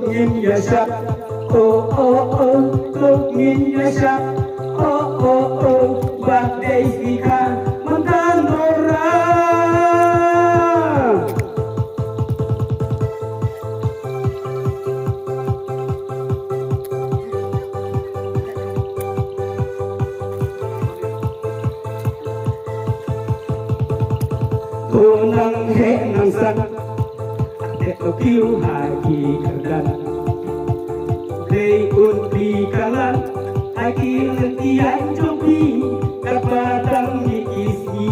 ingin ya Syab, ku ingin ya Syab, badai ikan mantan orang. Nang he nang san để tôi kêu hai kỳ cần đàn đây un đi kalan hai kỳ lần đi anh trong đi các ba đang đi isi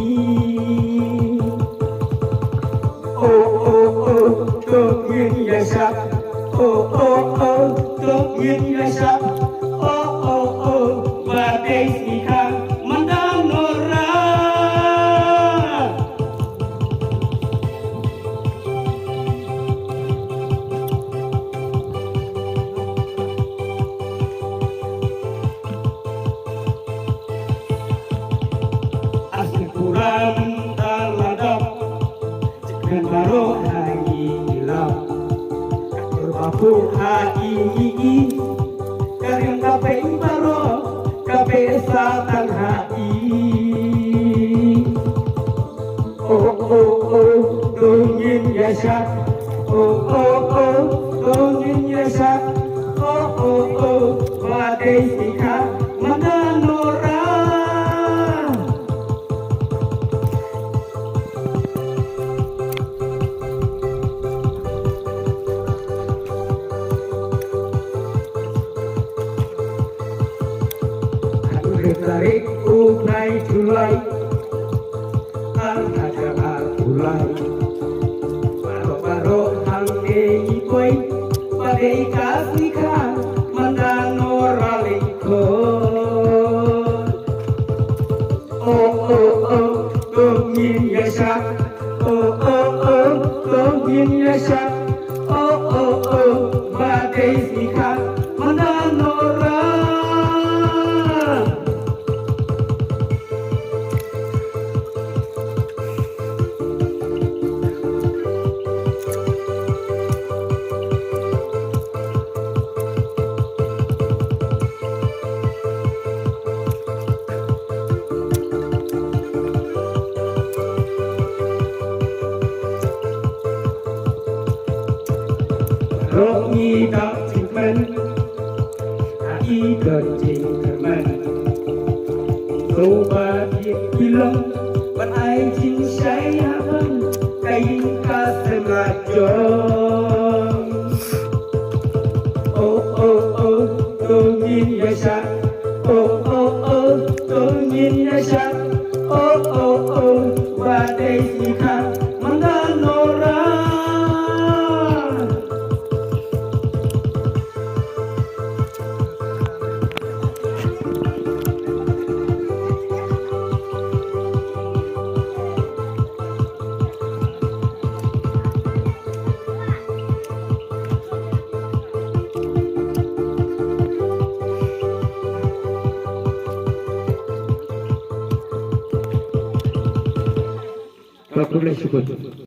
tôi nhìn ya Syab tôi nhìn ya Syab badai ikan mandang orang. Kurang terladap jangan baru hari hilang berbapu hari ini karim kape baru kape satan hari dongin ya Syab dongin ya Syab badai ikan mantan orang. Tarik unai Julai Al-Hajar Ulai Baro-baro hang ikoi badai kasihkan mandan oralikon dongin ya Syab dongin ya Syab badai ikan mandan orang. Rốt nhi đọc trình minh ý cần trình cần mình dù bà thiệt quy lâm vẫn ai chính say hạ vân cây ca xem là chồng tôi nhìn ya Syab tôi nhìn ya Syab badai ikan mantan orang. Syukur.